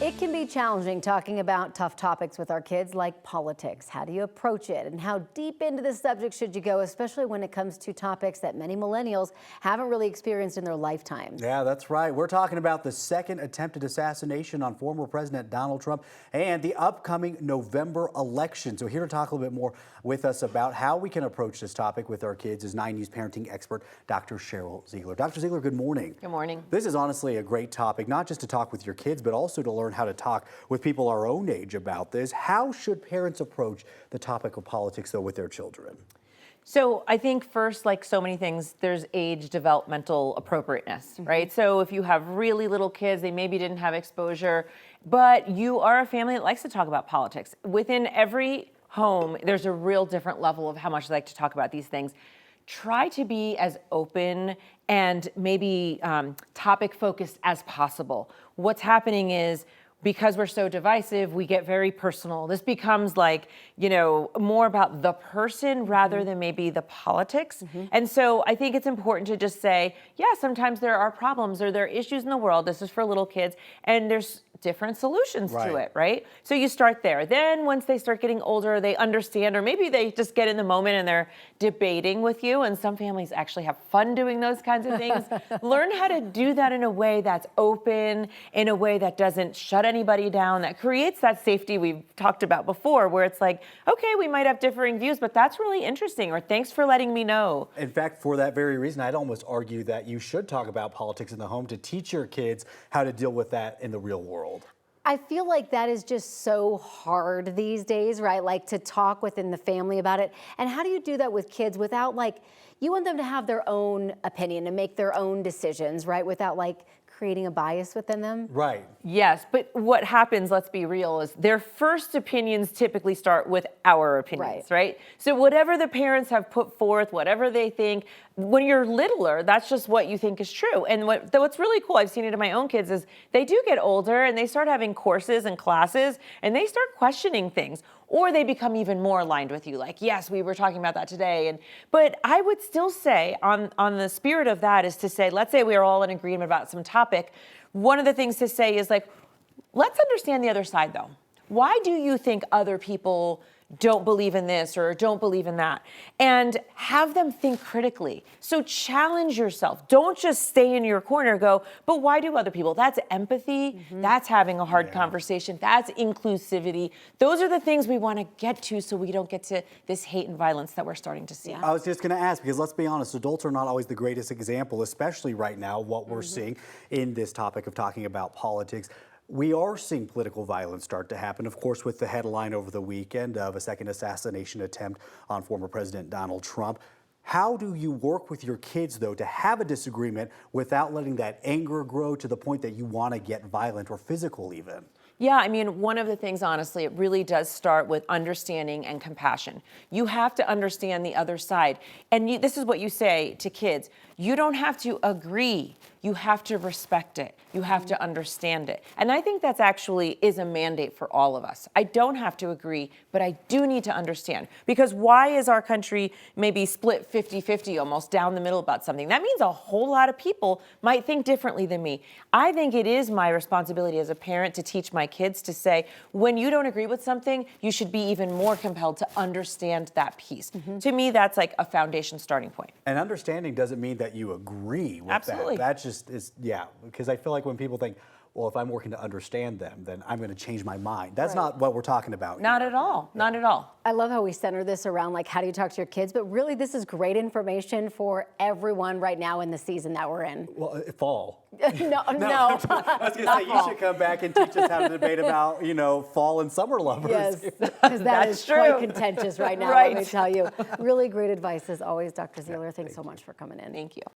It can be challenging talking about tough topics with our kids like politics. How do you approach it? And how deep into the subject should you go, especially when it comes to topics that many millennials haven't really experienced in their lifetimes? Yeah, that's right. We're talking about the second attempted assassination on former President Donald Trump and the upcoming November election. So here to talk a little bit more with us about how we can approach this topic with our kids is 9 News parenting expert Dr. Sheryl Ziegler. Dr. Ziegler, good morning. Good morning. This is honestly a great topic, not just to talk with your kids, but also to learn how to talk with people our own age about this. How should parents approach the topic of politics, though, with their children? So I think first, like so many things, there's age developmental appropriateness, right? So if you have really little kids, they maybe didn't have exposure, but you are a family that likes to talk about politics. Within every home, there's a real different level of how much they like to talk about these things. Try to be as open and maybe topic focused as possible. What's happening is, because we're so divisive, we get very personal. This becomes like, more about the person rather than maybe the politics. And so I think it's important to just say, yeah, sometimes there are problems or there are issues in the world. This is for little kids, and there's different solutions to it, right? So you start there. Then once they start getting older, they understand, or maybe they just get in the moment and they're debating with you. And some families actually have fun doing those kinds of things. Learn how to do that in a way that's open, in a way that doesn't shut anybody down, that creates that safety we've talked about before, where it's like, okay, we might have differing views, but that's really interesting, or thanks for letting me know. In fact, for that very reason, I'd almost argue that you should talk about politics in the home to teach your kids how to deal with that in the real world. I feel like that is just so hard these days, right? Like to talk within the family about it. And how do you do that with kids without you want them to have their own opinion and make their own decisions, right? Without creating a bias within them? Right. Yes, but what happens, let's be real, is their first opinions typically start with our opinions, right? So whatever the parents have put forth, whatever they think, when you're littler, that's just what you think is true. And what's really cool, I've seen it in my own kids, is they do get older and they start having courses and classes and they start questioning things, or they become even more aligned with you. Like, yes, we were talking about that today. But I would still say on the spirit of that is to say, let's say we are all in agreement about some topic. One of the things to say is let's understand the other side though. Why do you think other people don't believe in this or don't believe in that? And have them think critically. So challenge yourself. Don't just stay in your corner, go, but why do other people? That's empathy. That's having a hard conversation. That's inclusivity. Those are the things we want to get to so we don't get to this hate and violence that we're starting to see. I was just going to ask, because let's be honest, adults are not always the greatest example, especially right now, what we're seeing in this topic of talking about politics. We are seeing political violence start to happen, of course, with the headline over the weekend of a second assassination attempt on former President Donald Trump. How do you work with your kids, though, to have a disagreement without letting that anger grow to the point that you want to get violent or physical even? Yeah, I mean, one of the things, honestly, it really does start with understanding and compassion. You have to understand the other side. And this is what you say to kids. You don't have to agree. You have to respect it. You have to understand it. And I think that's actually is a mandate for all of us. I don't have to agree, but I do need to understand. Because why is our country maybe split 50-50, almost down the middle about something? That means a whole lot of people might think differently than me. I think it is my responsibility as a parent to teach my kids to say, when you don't agree with something, you should be even more compelled to understand that piece. To me, that's like a foundation starting point. And understanding doesn't mean that you agree with that. That's just, because I feel like when people think, well, if I'm working to understand them, then I'm going to change my mind. That's not what we're talking about. Not at all. Not at all. I love how we center this around how do you talk to your kids, but really this is great information for everyone right now in the season that we're in. Well, fall. No. I was going to say, you should come back and teach us how to debate about, fall and summer lovers. Yes, because that is quite contentious right now, let me tell you. Really great advice as always, Dr. Ziegler. Thanks so much for coming in. Thank you.